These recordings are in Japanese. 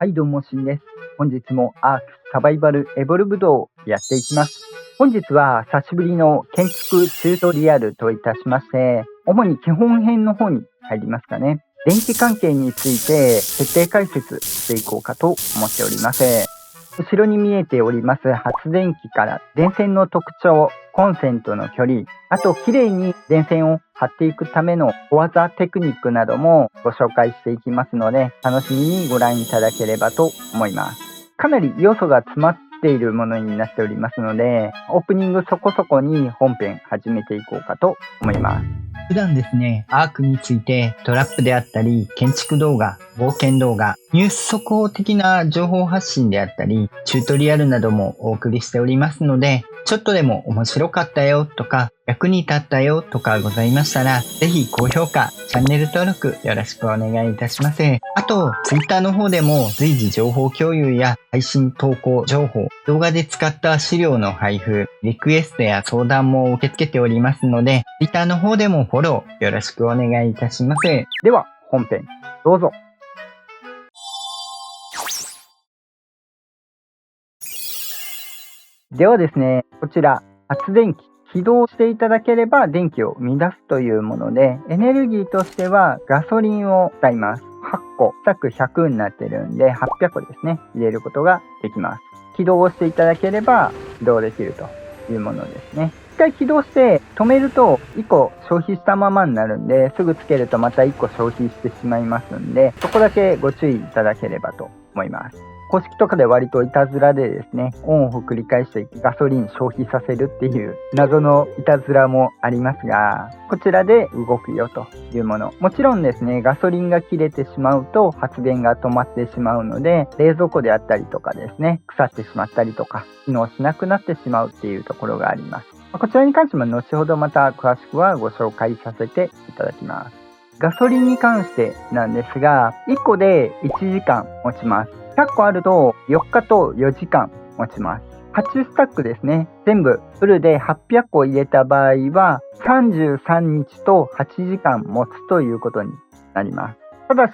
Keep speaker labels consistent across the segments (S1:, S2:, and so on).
S1: はい、どうもしんです。本日もアークサバイバルエボルブドをやっていきます。本日は久しぶりの建築チュートリアルといたしまして、主に基本編の方に入りますかね。電気関係について徹底解説していこうかと思っております。後ろに見えております発電機から電線の特徴、コンセントの距離、あときれいに電線を張っていくための小技テクニックなどもご紹介していきますので、楽しみにご覧いただければと思います。かなり要素が詰まっているものになっておりますので、オープニングそこそこに本編始めていこうかと思います。普段ですね、アークについてトラップであったり、建築動画、冒険動画、ニュース速報的な情報発信であったり、チュートリアルなどもお送りしておりますので、ちょっとでも面白かったよとか、役に立ったよとかございましたら、ぜひ高評価、チャンネル登録よろしくお願いいたします。あと、Twitter の方でも随時情報共有や配信投稿情報、動画で使った資料の配布、リクエストや相談も受け付けておりますので、Twitter の方でもフォローよろしくお願いいたします。では、本編、どうぞ。ではですね、こちら、発電機、起動していただければ電気を生み出すというもので、エネルギーとしてはガソリンを使います。8個、約100になってるんで、800個ですね、入れることができます。起動をしていただければ起動できるというものですね。一回起動して止めると1個消費したままになるんで、すぐつけるとまた1個消費してしまいますんで、そこだけご注意いただければと思います。公式とかで割といたずらでですね、オンオフ繰り返してガソリン消費させるっていう謎のいたずらもありますが、こちらで動くよというもの。もちろんですね、ガソリンが切れてしまうと発電が止まってしまうので、冷蔵庫であったりとかですね、腐ってしまったりとか、機能しなくなってしまうっていうところがあります。こちらに関しても後ほどまた詳しくはご紹介させていただきます。ガソリンに関してなんですが、1個で1時間持ちます。100個あると4日と4時間持ちます。8スタックですね。全部フルで800個入れた場合は33日と8時間持つということになります。ただし、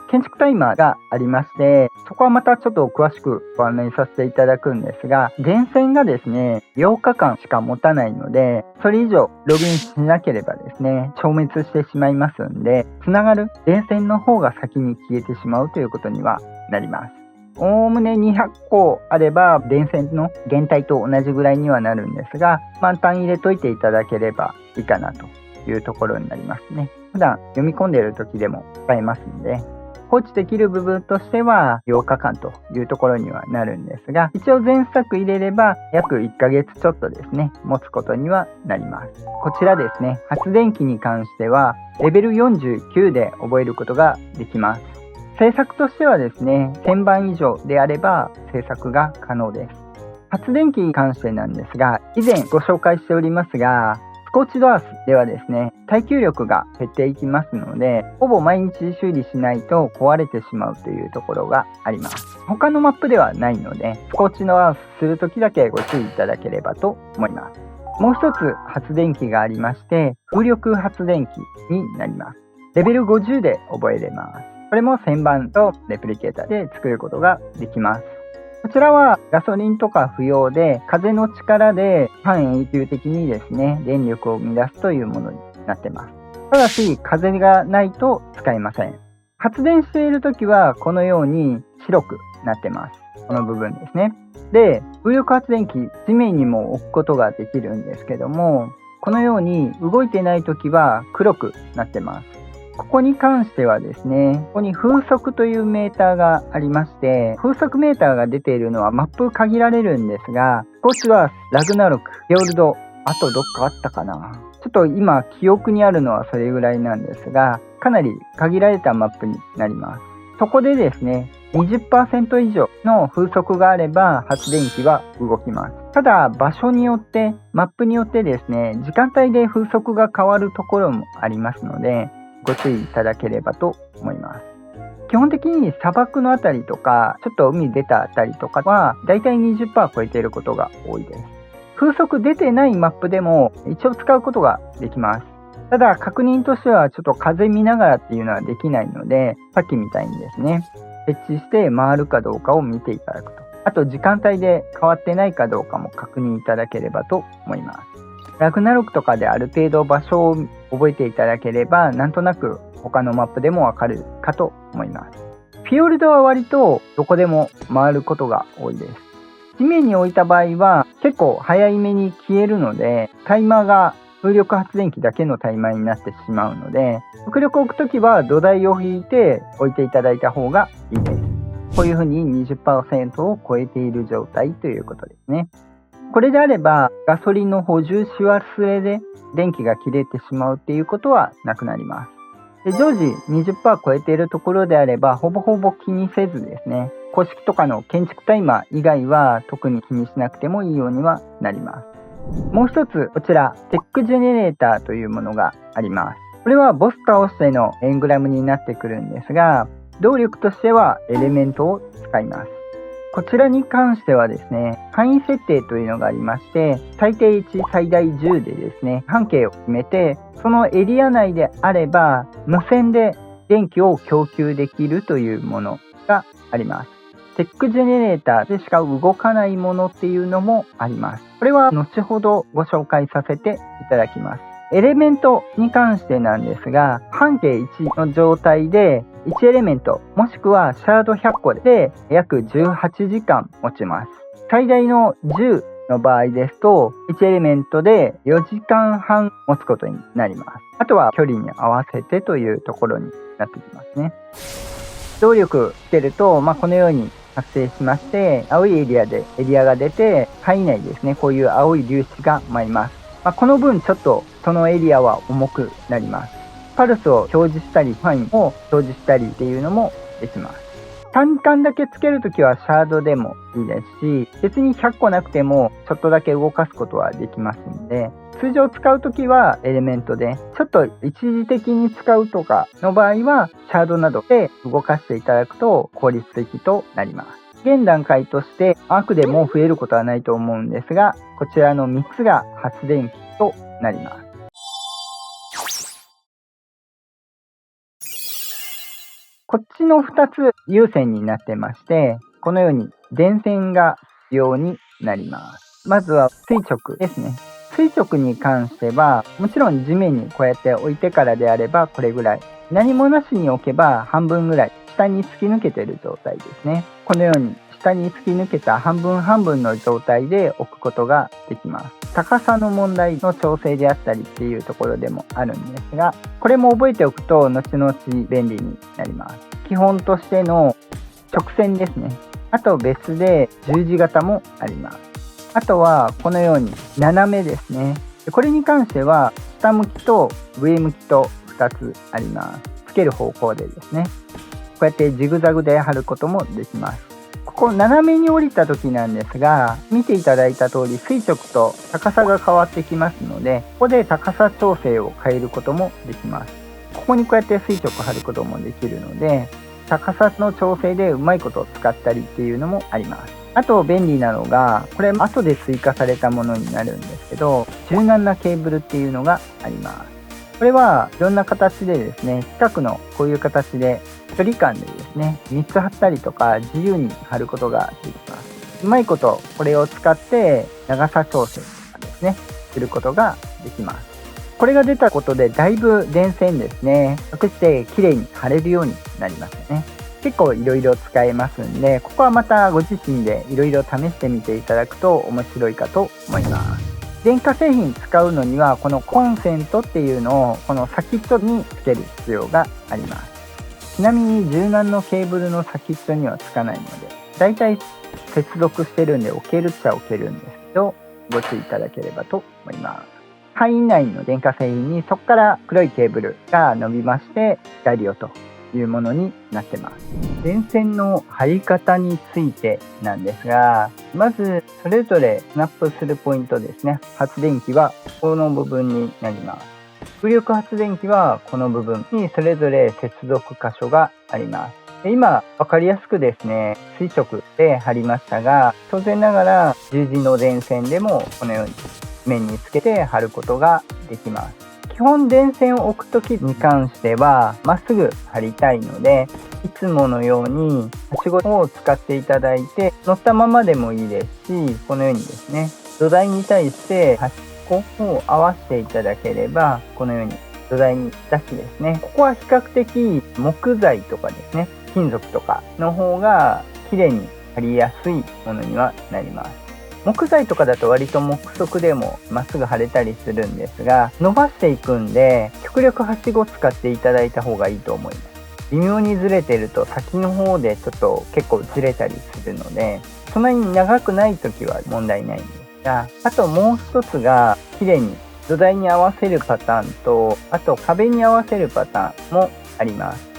S1: 建築タイマーがありまして、そこはまたちょっと詳しくご案内させていただくんですが、電線がですね、8日間しか持たないので、それ以上ログインしなければですね、消滅してしまいますんで、つながる電線の方が先に消えてしまうということにはなります。おおむね200個あれば電線の限界と同じぐらいにはなるんですが、満タン入れといていただければいいかなというところになりますね。普段読み込んでいる時でも使えますので、放置できる部分としては8日間というところにはなるんですが、一応全スタック入れれば約1ヶ月ちょっとですね、持つことにはなります。こちらですね、発電機に関してはレベル49で覚えることができます。製作としてはですね、1000番以上であれば製作が可能です。発電機に関してなんですが、以前ご紹介しておりますが、スコーチドアースではですね、耐久力が減っていきますので、ほぼ毎日修理しないと壊れてしまうというところがあります。他のマップではないので、スコーチドアースするときだけご注意いただければと思います。もう一つ発電機がありまして、風力発電機になります。レベル50で覚えれます。これも1000番とレプリケーターで作ることができます。こちらはガソリンとか不要で、風の力で半永久的にですね、電力を生み出すというものになっています。ただし、風がないと使えません。発電しているときはこのように白くなってます。この部分ですね。で、風力発電機、地面にも置くことができるんですけども、このように動いてないときは黒くなってます。ここに関してはですね、ここに風速というメーターがありまして、風速メーターが出ているのはマップ限られるんですが、スコーチドアース、ラグナロク、フィヨルド、あとどっかあったかな。ちょっと今記憶にあるのはそれぐらいなんですが、かなり限られたマップになります。そこでですね、20% 以上の風速があれば発電機は動きます。ただ場所によって、マップによってですね、時間帯で風速が変わるところもありますので、ご注意いただければと思います。基本的に砂漠のあたりとか、ちょっと海出たあたりとかは、だいたい 20% 超えていることが多いです。風速出てないマップでも一応使うことができます。ただ確認としてはちょっと風見ながらっていうのはできないので、さっきみたいにですね、設置して回るかどうかを見ていただくと。あと時間帯で変わってないかどうかも確認いただければと思います。ラグナロクとかである程度場所を覚えていただければ、なんとなく他のマップでもわかるかと思います。フィヨルドは割とどこでも回ることが多いです。地面に置いた場合は結構早いめに消えるので、タイマーが風力発電機だけのタイマーになってしまうので、極力置くときは土台を引いて置いていただいた方がいいです。こういうふうに 20% を超えている状態ということですね。これであればガソリンの補充し忘れで電気が切れてしまうっていうことはなくなります。で常時 20% 超えているところであればほぼほぼ気にせずですね、公式とかの建築タイマー以外は特に気にしなくてもいいようにはなります。もう一つこちらテックジェネレーターというものがあります。これはボス倒してのエングラムになってくるんですが、動力としてはエレメントを使います。こちらに関してはですね、範囲設定というのがありまして、最低1最大10でですね、半径を決めて、そのエリア内であれば無線で電気を供給できるというものがあります。テックジェネレーターでしか動かないものっていうのもあります。これは後ほどご紹介させていただきます。エレメントに関してなんですが、半径1の状態で1エレメントもしくはシャード100個で約18時間持ちます。最大の10の場合ですと1エレメントで4時間半持つことになります。あとは距離に合わせてというところになってきますね。動力つけると、このように発生しまして、青いエリアでエリアが出て範囲内ですね、こういう青い粒子が舞います。この分ちょっとそのエリアは重くなります。パルスを表示したり範囲を表示したりっていうのもできます。単管だけつけるときはシャードでもいいですし、別に100個なくてもちょっとだけ動かすことはできますので、通常使うときはエレメントで、ちょっと一時的に使うとかの場合はシャードなどで動かしていただくと効率的となります。現段階としてアークでも増えることはないと思うんですが、こちらの3つが発電機となります。こっちの2つ有線になってまして、このように電線が必要になります。まずは垂直ですね。垂直に関してはもちろん地面にこうやって置いてからであればこれぐらい、何もなしに置けば半分ぐらい下に突き抜けている状態ですね。このように下に突き抜けた半分半分の状態で置くことができます。高さの問題の調整であったりっていうところでもあるんですが、これも覚えておくと後々便利になります。基本としての直線ですね。あと別で十字型もあります。あとはこのように斜めですね。これに関しては下向きと上向きと2つあります。つける方向でですね、こうやってジグザグで貼ることもできます。ここ斜めに降りた時なんですが、見ていただいた通り垂直と高さが変わってきますので、ここで高さ調整を変えることもできます。ここにこうやって垂直貼ることもできるので、高さの調整でうまいことを使ったりっていうのもあります。あと便利なのが、これ後で追加されたものになるんですけど、柔軟なケーブルっていうのがあります。これはいろんな形でですね、近くのこういう形で距離感でですね、3つ貼ったりとか自由に貼ることができます。うまいことこれを使って長さ調整とかですね、することができます。これが出たことでだいぶ電線ですね、隠して綺麗に貼れるようになりますよね。結構いろいろ使えますんで、ここはまたご自身でいろいろ試してみていただくと面白いかと思います。電化製品使うのにはこのコンセントっていうのをこの先っちょにつける必要があります。ちなみに柔軟のケーブルの先っちょにはつかないので、だいたい接続してるんで置けるっちゃ置けるんですけど、ご注意いただければと思います。範囲内の電化製品にそこから黒いケーブルが伸びまして使えるよというものになってます。電線の貼り方についてなんですが、まずそれぞれスナップするポイントですね。発電機はこの部分になります。風力発電機はこの部分にそれぞれ接続箇所があります。今分かりやすくですね、垂直で貼りましたが、当然ながら十字の電線でもこのように面につけて貼ることができます。基本電線を置くときに関してはまっすぐ張りたいので、いつものようにはしごを使っていただいて、乗ったままでもいいですし、このようにですね、土台に対して端っこを合わせていただければ、このように土台に出しですね、ここは比較的木材とかですね、金属とかの方が綺麗に張りやすいものにはなります。木材とかだと割と木足でもまっすぐ張れたりするんですが、伸ばしていくんで極力はしご使っていただいた方がいいと思います。微妙にずれてると先の方でちょっと結構ずれたりするので、そんなに長くない時は問題ないんですが、あともう一つが綺麗に土台に合わせるパターンと、あと壁に合わせるパターンもあります。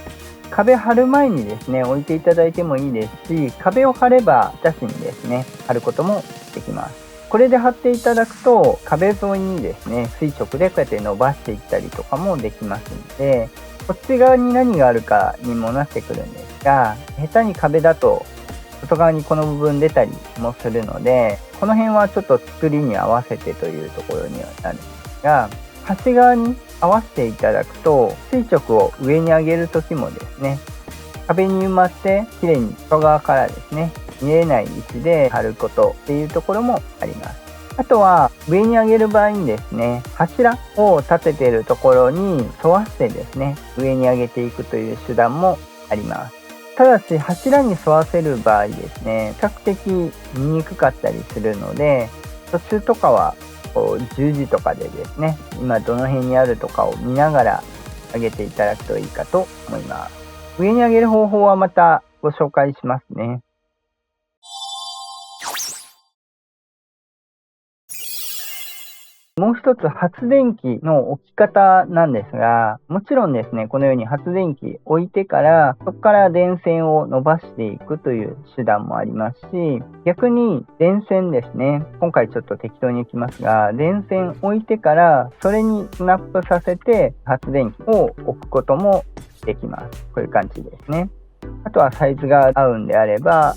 S1: 壁張る前にですね、置いていただいてもいいですし、壁を張れば下肢にですね、貼ることもできます。これで貼っていただくと、壁沿いにですね、垂直でこうやって伸ばしていったりとかもできますので、こっち側に何があるかにもなってくるんですが、下手に壁だと外側にこの部分出たりもするので、この辺はちょっと作りに合わせてというところにはなるんですが、端側に合わせていただくと、垂直を上に上げる時もですね、壁に埋まってきれいに外側からですね、見えない位置で貼ることっていうところもあります。あとは上に上げる場合にですね、柱を立てているところに沿わせてですね、上に上げていくという手段もあります。ただし柱に沿わせる場合ですね、比較的見にくかったりするので、途中とかは十字とかでですね、今どの辺にあるとかを見ながら上げていただくといいかと思います。上に上げる方法はまたご紹介しますね。もう一つ発電機の置き方なんですが、もちろんですね、このように発電機置いてから、そこから電線を伸ばしていくという手段もありますし、逆に電線ですね、今回ちょっと適当にいきますが、電線置いてからそれにスナップさせて発電機を置くこともできます。こういう感じですね。あとはサイズが合うんであれば、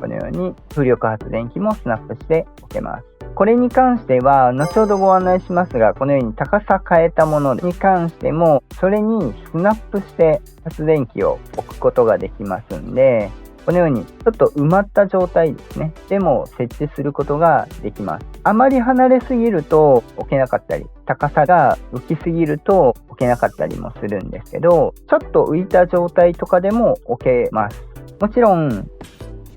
S1: このように風力発電機もスナップしておけます。これに関しては後ほどご案内しますが、このように高さ変えたものに関してもそれにスナップして発電機を置くことができますんで、このようにちょっと埋まった状態ですねでも設置することができます。あまり離れすぎると置けなかったり、高さが浮きすぎると置けなかったりもするんですけど、ちょっと浮いた状態とかでも置けます。もちろん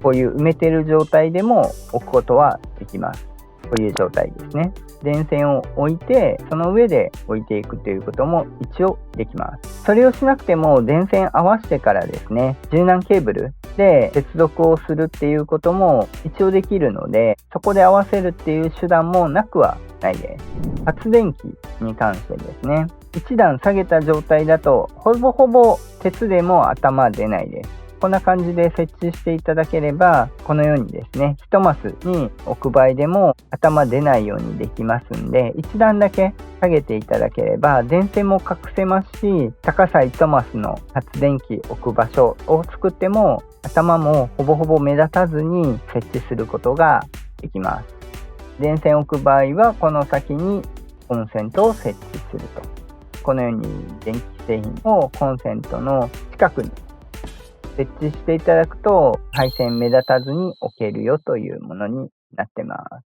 S1: こういう埋めてる状態でも置くことはできます。こういう状態ですね。電線を置いてその上で置いていくということも一応できます。それをしなくても電線合わせてからですね、柔軟ケーブルで接続をするっていうことも一応できるので、そこで合わせるっていう手段もなくはないです。発電機に関してですね、一段下げた状態だとほぼほぼ鉄でも頭出ないです。こんな感じで設置していただければ、このようにですね、1マスに置く場合でも頭出ないようにできますんで、一段だけ下げていただければ電線も隠せますし、高さ1マスの発電機置く場所を作っても頭もほぼほぼ目立たずに設置することができます。電線を置く場合はこの先にコンセントを設置すると、このように電気製品をコンセントの近くに設置していただくと配線目立たずに置けるよというものになってます。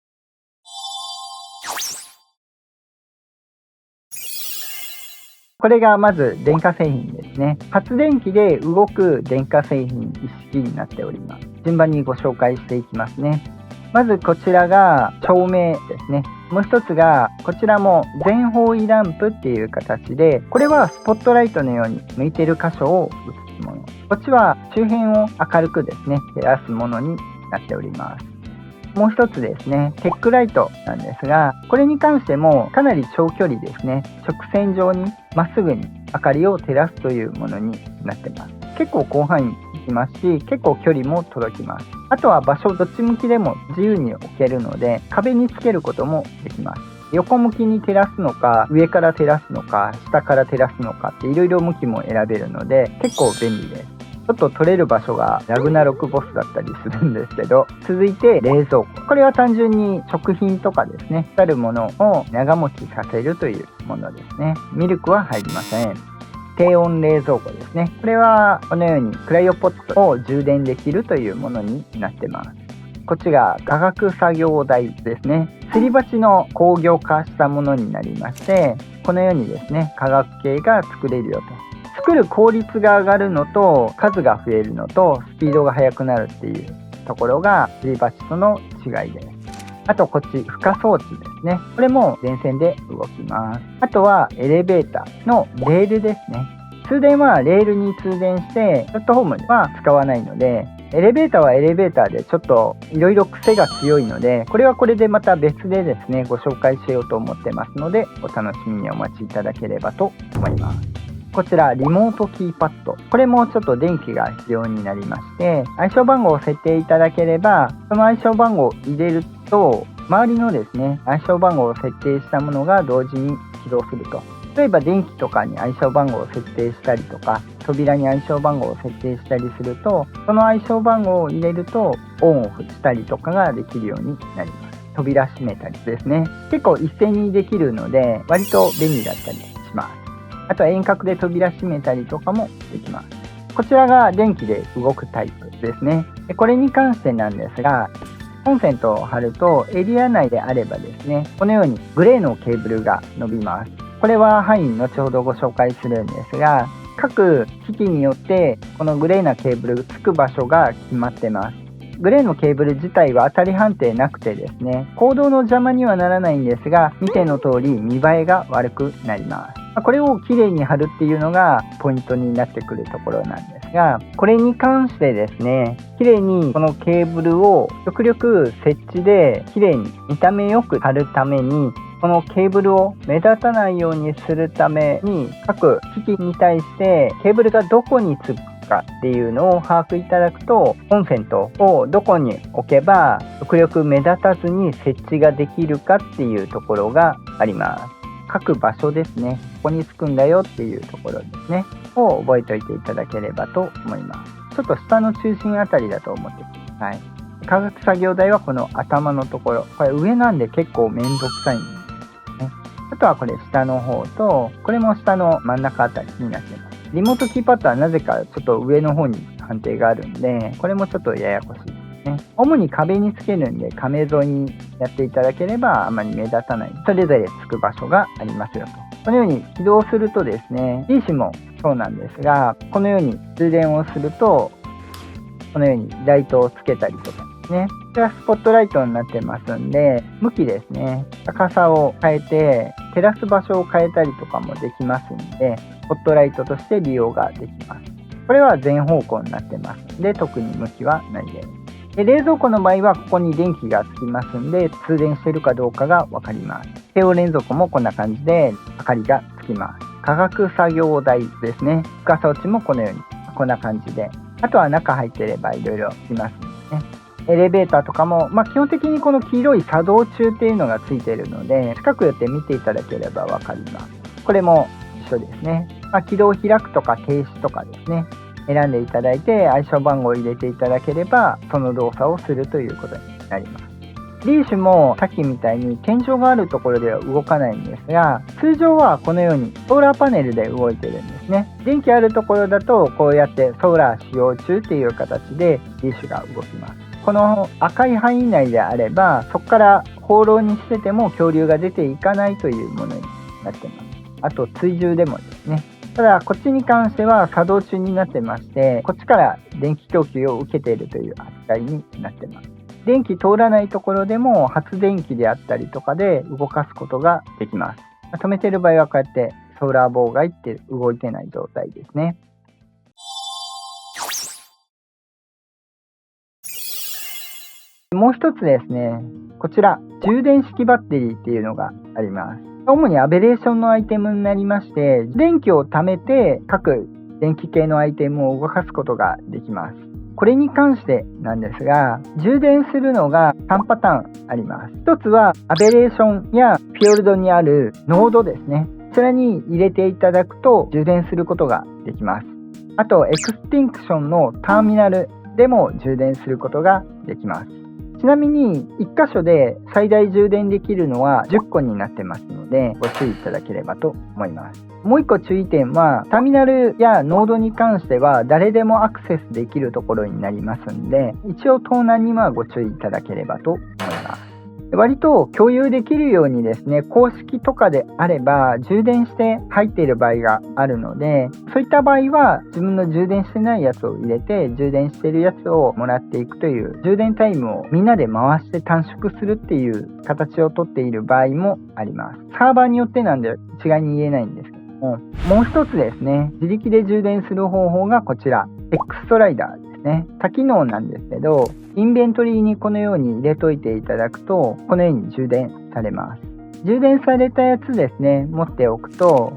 S1: これがまず電化製品ですね。発電機で動く電化製品一式になっております。順番にご紹介していきますね。まずこちらが照明ですね。もう一つがこちらも全方位ランプっていう形で、これはスポットライトのように向いている箇所を映すもの。こっちは周辺を明るくですね照らすものになっております。もう一つですね、テックライトなんですが、これに関してもかなり長距離ですね、直線上にまっすぐに明かりを照らすというものになってます。結構広範囲行きますし、結構距離も届きます。あとは場所どっち向きでも自由に置けるので、壁につけることもできます。横向きに照らすのか、上から照らすのか、下から照らすのかっていろいろ向きも選べるので結構便利です。ちょっと取れる場所がラグナロクボスだったりするんですけど、続いて冷蔵庫。これは単純に食品とかですね、あるものを長持ちさせるというものですね。ミルクは入りません。低温冷蔵庫ですね。これはこのようにクライオポットを充電できるというものになってます。こっちが化学作業台ですね。すり鉢の工業化したものになりまして、このようにですね、化学系が作れるよと。作る効率が上がるのと数が増えるのとスピードが速くなるっていうところがすり鉢との違いです。あとこっち負荷装置ですね。これも電線で動きます。あとはエレベーターのレールですね。通電はレールに通電してプラットフォームは使わないので、エレベーターはエレベーターでちょっといろいろ癖が強いので、これはこれでまた別でですねご紹介しようと思ってますので、お楽しみにお待ちいただければと思います。こちらリモートキーパッド、これもちょっと電気が必要になりまして、暗証番号を設定いただければ、その暗証番号を入れると周りのですね暗証番号を設定したものが同時に起動すると。例えば電気とかに暗証番号を設定したりとか、扉に暗証番号を設定したりすると、その暗証番号を入れるとオンオフしたりとかができるようになります。扉閉めたりですね、結構一斉にできるので割と便利だったりします。あとは遠隔で扉閉めたりとかもできます。こちらが電気で動くタイプですね。これに関してなんですが、コンセントを貼るとエリア内であればですね、このようにグレーのケーブルが伸びます。これは範囲後ほどご紹介するんですが、各機器によってこのグレーなケーブルつく場所が決まってます。グレーのケーブル自体は当たり判定なくてですね、行動の邪魔にはならないんですが、見ての通り見栄えが悪くなります。これをきれいに貼るっていうのがポイントになってくるところなんですが、これに関してですね、きれいにこのケーブルを極力設置できれいに見た目よく貼るために、このケーブルを目立たないようにするために、各機器に対してケーブルがどこにつくかっていうのを把握いただくと、コンセントをどこに置けば極力目立たずに設置ができるかっていうところがあります。各場所ですね、ここにつくんだよっていうところですねを覚えておいていただければと思います。ちょっと下の中心あたりだと思ってください。化学作業台はこの頭のところ、これ上なんで結構めんどくさいんですね。あとはこれ下の方と、これも下の真ん中あたりになってます。リモートキーパッドはなぜかちょっと上の方に判定があるんで、これもちょっとややこしいですね。主に壁につけるんで、壁沿いにやっていただければあまり目立たない、それぞれつく場所がありますよと。このように起動するとですね、リーシもそうなんですが、このように通電をすると、このようにライトをつけたりとかですね、これはスポットライトになってますんで、向きですね、高さを変えて照らす場所を変えたりとかもできますんで、スポットライトとして利用ができます。これは全方向になってますので、特に向きはないです。で、冷蔵庫の場合はここに電気がつきますんで、通電しているかどうかが分かります。低温冷蔵庫もこんな感じで明かりがつきます。化学作業台ですね、負荷装置もこのようにこんな感じで、あとは中入ってればいろいろしますんでね。エレベーターとかも、基本的にこの黄色い作動中っていうのがついているので、近く寄って見ていただければ分かります。これも一緒ですね。起動を開くとか停止とかですね、選んでいただいて暗証番号を入れていただければその動作をするということになります。リーシュもさっきみたいに天井があるところでは動かないんですが、通常はこのようにソーラーパネルで動いてるんですね。電気あるところだとこうやってソーラー使用中っていう形でリーシュが動きます。この赤い範囲内であれば、そこから放浪にしてても恐竜が出ていかないというものになってます。あと追従でもですね。ただこっちに関しては作動中になってまして、こっちから電気供給を受けているという扱いになってます。電気通らないところでも発電機であったりとかで動かすことができます。止めてる場合はこうやってソーラー妨害って動いてない状態ですね。もう一つですね、こちら充電式バッテリーっていうのがあります。主にアベレーションのアイテムになりまして、電気を貯めて各電気系のアイテムを動かすことができます。これに関してなんですが、充電するのが3パターンあります。一つはアベレーションやフィヨルドにあるノードですね。こちらに入れていただくと充電することができます。あとエクスティンクションのターミナルでも充電することができます。ちなみに1箇所で最大充電できるのは10個になってますので、ご注意いただければと思います。もう1個注意点は、ターミナルやノードに関しては誰でもアクセスできるところになりますんで、一応盗難にはご注意いただければと思います。割と共有できるようにですね、公式とかであれば充電して入っている場合があるので、そういった場合は自分の充電してないやつを入れて、充電しているやつをもらっていくという充電タイムをみんなで回して短縮するっていう形をとっている場合もあります。サーバーによってなんで一概に言えないんですけども、もう一つですね、自力で充電する方法がこちら、エクストライダーですね。多機能なんですけど、インベントリーにこのように入れといていただくと、このように充電されます。充電されたやつですね、持っておくと、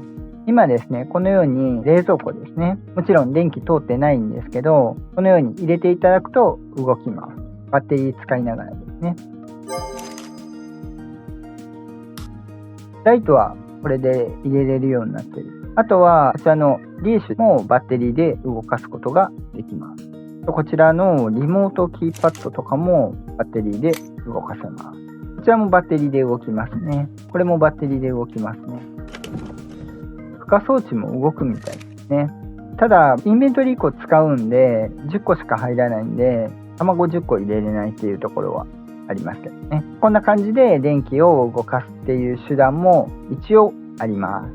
S1: 今ですね、このように冷蔵庫ですね、もちろん電気通ってないんですけど、このように入れていただくと動きます。バッテリー使いながらですね。ライトはこれで入れれるようになっている。あとはこちらのリーシュもバッテリーで動かすことができます。こちらのリモートキーパッドとかもバッテリーで動かせます。こちらもバッテリーで動きますね。これもバッテリーで動きますね。負荷装置も動くみたいですね。ただインベントリー1個使うんで10個しか入らないんで、卵10個入れれないっていうところはありますけどね。こんな感じで電気を動かすっていう手段も一応あります。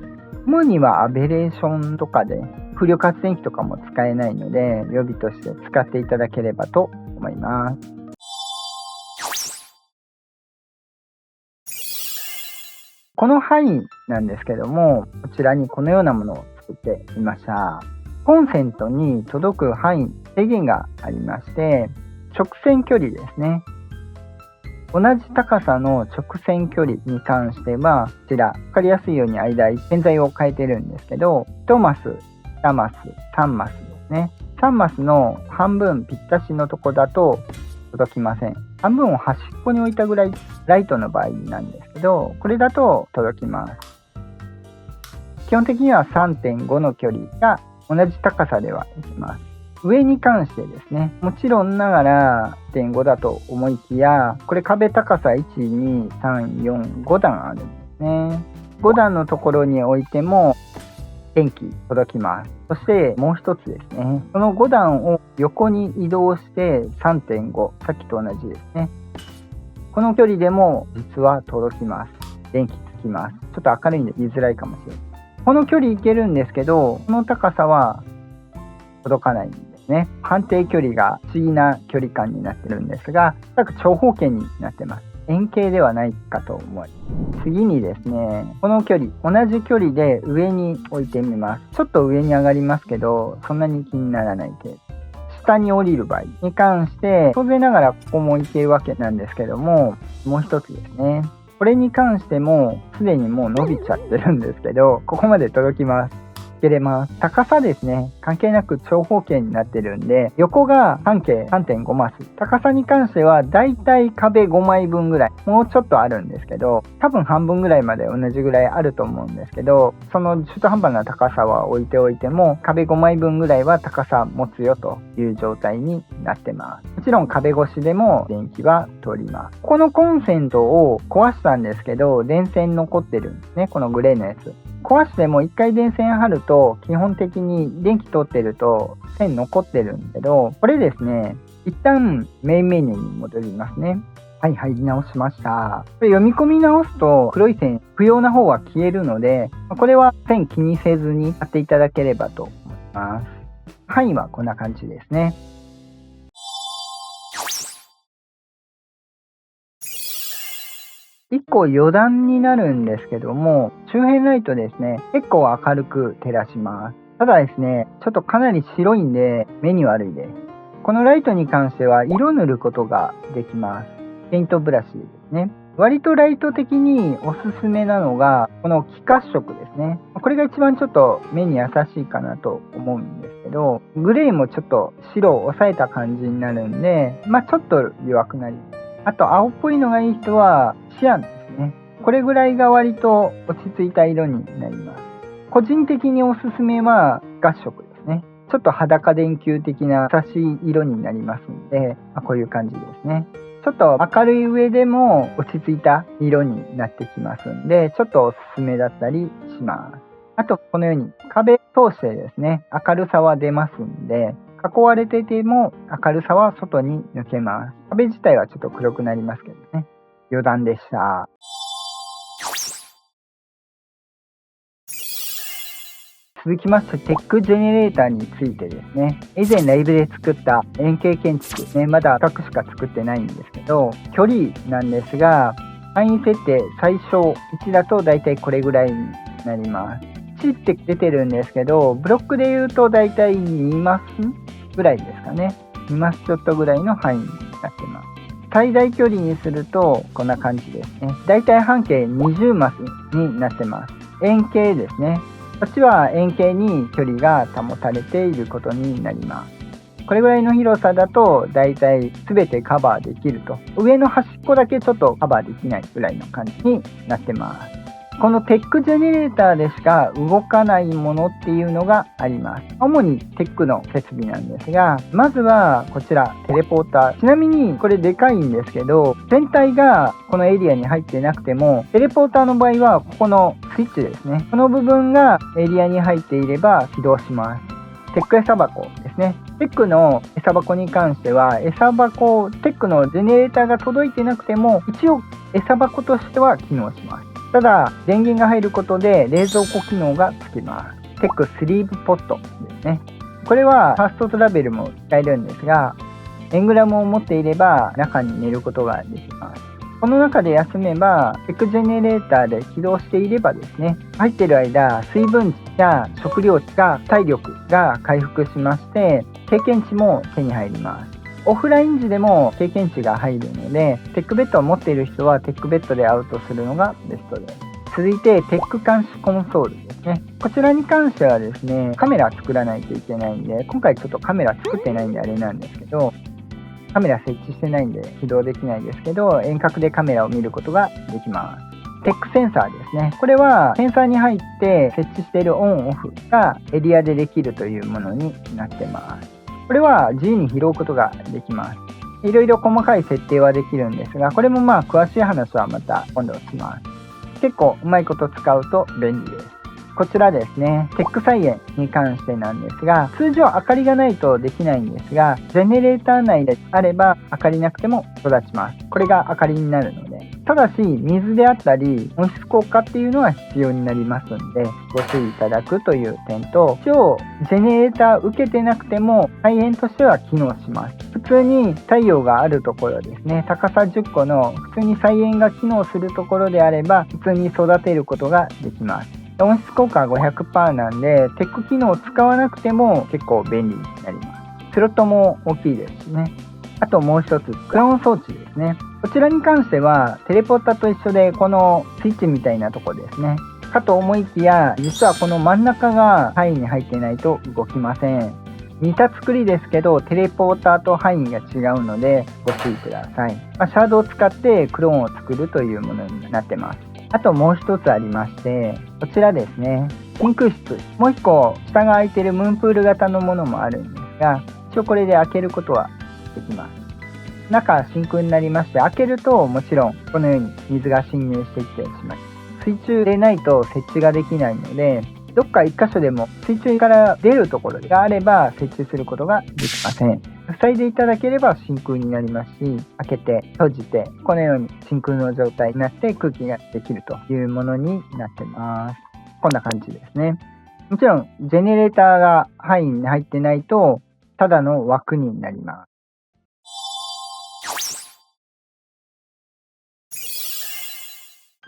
S1: 主にはアベレーションとかで風力発電機とかも使えないので、予備として使っていただければと思います。この範囲なんですけども、こちらにこのようなものを作ってみました。コンセントに届く範囲、制限がありまして、直線距離ですね。同じ高さの直線距離に関しては、こちら分かりやすいように間点在を変えてるんですけど、1マス、2マス、3マスですね。3マスの半分ぴったしのとこだと届きません。半分を端っこに置いたぐらいライトの場合なんですけど、これだと届きます。基本的には 3.5 の距離が同じ高さではいきます。上に関してですね、もちろんながら 1.5 だと思いきや、これ壁高さ 1,2,3,4,5 段あるんですね。5段のところに置いても電気届きます。そしてもう一つですね、この5段を横に移動して 3.5、さっきと同じですね。この距離でも実は届きます。電気つきます。ちょっと明るいんで言いづらいかもしれない。この距離いけるんですけど、この高さは届かないんですね。判定距離が不思議な距離感になってるんですが、おそらく長方形になってます。円形ではないかと思います。次にですね、この距離、同じ距離で上に置いてみます。ちょっと上に上がりますけど、そんなに気にならない程度。下に降りる場合に関して、当然ながらここもいけるわけなんですけども、もう一つですね。これに関しても、すでにもう伸びちゃってるんですけど、ここまで届きます。けれます。高さですね、関係なく長方形になってるんで、横が半径 3.5 マス、高さに関してはだいたい壁5枚分ぐらい、もうちょっとあるんですけど、多分半分ぐらいまで同じぐらいあると思うんですけど、その中途半端な高さは置いておいても、壁5枚分ぐらいは高さ持つよという状態になってます。もちろん壁越しでも電気は通ります。このコンセントを壊したんですけど、電線残ってるんですね、このグレーのやつ。壊しても1回電線張ると基本的に電気通ってると線残ってるんだけど、これですね、一旦メインメニューに戻りますね。はい、入り直しました。これ読み込み直すと黒い線、不要な方は消えるので、これは線気にせずにやっていただければと思います。範囲はこんな感じですね。1個余談になるんですけども、周辺ライトですね、結構明るく照らします。ただですね、ちょっとかなり白いんで目に悪いです。このライトに関しては色塗ることができます。ペイントブラシですね。割とライト的におすすめなのがこの気褐色ですね。これが一番ちょっと目に優しいかなと思うんですけど、グレーもちょっと白を抑えた感じになるんで、ちょっと弱くなります。あと青っぽいのがいい人はシアンですね。これぐらいが割と落ち着いた色になります。個人的におすすめは合色ですね。ちょっと裸電球的な優しい色になりますので、こういう感じですね。ちょっと明るい上でも落ち着いた色になってきますんで、ちょっとおすすめだったりします。あと、このように壁通してですね、明るさは出ますんで、囲われてても明るさは外に抜けます。壁自体はちょっと黒くなりますけどね。余談でした。続きまして、テックジェネレーターについてですね。以前ライブで作った円形建築ね、まだ比較しか作ってないんですけど、距離なんですが、範囲設定最小1だとだいたいこれぐらいになります。1って出てるんですけど、ブロックで言うとだいたい2マスぐらいですかね。2マスちょっとぐらいの範囲になってます。最大距離にするとこんな感じですね。だいたい半径20マスになってます。円形ですね。こっちは円形に距離が保たれていることになります。これぐらいの広さだとだいたい全てカバーできると。上の端っこだけちょっとカバーできないぐらいの感じになってます。このテックジェネレーターでしか動かないものっていうのがあります。主にテックの設備なんですが、まずはこちらテレポーター。ちなみにこれでかいんですけど、全体がこのエリアに入ってなくても、テレポーターの場合はここのスイッチですね。この部分がエリアに入っていれば起動します。テック餌箱ですね。テックの餌箱に関しては、餌箱、テックのジェネレーターが届いてなくても、一応餌箱としては機能します。ただ、電源が入ることで冷蔵庫機能がつきます。テックスリーブポットですね。これはファーストトラベルも使えるんですが、エングラムを持っていれば中に寝ることができます。この中で休めば、テックジェネレーターで起動していればですね、入っている間、水分値や食料値が体力が回復しまして、経験値も手に入ります。オフライン時でも経験値が入るので、テックベッドを持っている人はテックベッドでアウトするのがベストです。続いてテック監視コンソールですね。こちらに関してはですね、カメラ作らないといけないんで、今回ちょっとカメラ作ってないんであれなんですけど、カメラ設置してないんで起動できないですけど、遠隔でカメラを見ることができます。テックセンサーですね。これはセンサーに入って設置しているオンオフがエリアでできるというものになってます。これは自由に拾うことができます。いろいろ細かい設定はできるんですが、これも詳しい話はまた今度します。結構うまいこと使うと便利です。こちらですね、テック菜園に関してなんですが、通常明かりがないとできないんですが、ジェネレーター内であれば明かりなくても育ちます。これが明かりになるので。ただし、水であったり、温室効果っていうのは必要になりますので、ご注意いただくという点と、一応、ジェネレーター受けてなくても、菜園としては機能します。普通に太陽があるところですね、高さ10個の普通に菜園が機能するところであれば、普通に育てることができます。温室効果は 500% なんで、テック機能を使わなくても結構便利になります。スロットも大きいですしね。あともう一つ、クラウン装置ですね。こちらに関しては、テレポーターと一緒で、このスイッチみたいなところですね。かと思いきや、実はこの真ん中が範囲に入ってないと動きません。似た作りですけど、テレポーターと範囲が違うので、ご注意ください。シャードを使ってクローンを作るというものになってます。あともう一つありまして、こちらですね、真空室。もう一個、下が開いているムーンプール型のものもあるんですが、一応これで開けることはできます。中真空になりまして、開けるともちろんこのように水が浸入してきてしまい、水中でないと設置ができないので、どっか一箇所でも水中から出るところがあれば設置することができません。塞いでいただければ真空になりますし、開けて閉じてこのように真空の状態になって空気ができるというものになってます。こんな感じですね。もちろんジェネレーターが範囲に入ってないとただの枠になります。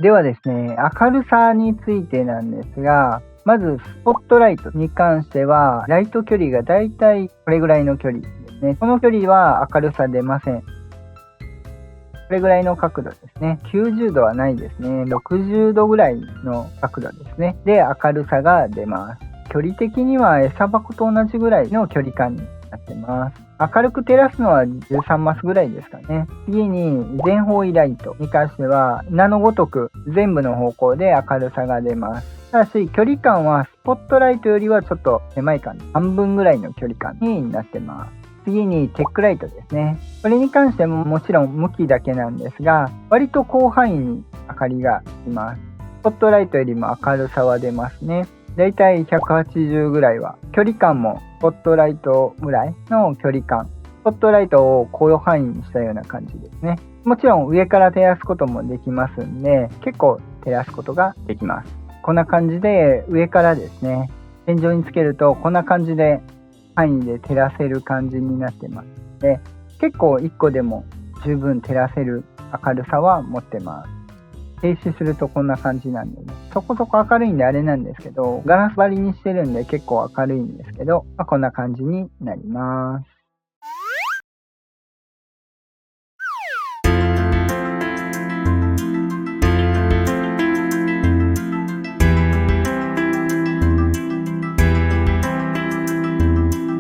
S1: ではですね、明るさについてなんですが、まずスポットライトに関しては、ライト距離がだいたいこれぐらいの距離ですね。この距離は明るさ出ません。これぐらいの角度ですね。90度はないですね。60度ぐらいの角度ですね。で、明るさが出ます。距離的には餌箱と同じぐらいの距離感になってます。明るく照らすのは13マスぐらいですかね。次に全方位ライトに関しては名のごとく全部の方向で明るさが出ます。ただし、距離感はスポットライトよりはちょっと狭い感じ。半分ぐらいの距離感になってます。次にテックライトですね。これに関してももちろん向きだけなんですが、割と広範囲に明かりがいます。スポットライトよりも明るさは出ますね。だいたい180ぐらいは。距離感もスポットライトぐらいの距離感。スポットライトを広範囲にしたような感じですね。もちろん上から照らすこともできますんで、結構照らすことができます。こんな感じで上からですね、天井につけるとこんな感じで範囲で照らせる感じになってますので、結構1個でも十分照らせる明るさは持ってます。停止するとこんな感じなんでね、そこそこ明るいんであれなんですけど、ガラス張りにしてるんで結構明るいんですけど、こんな感じになります。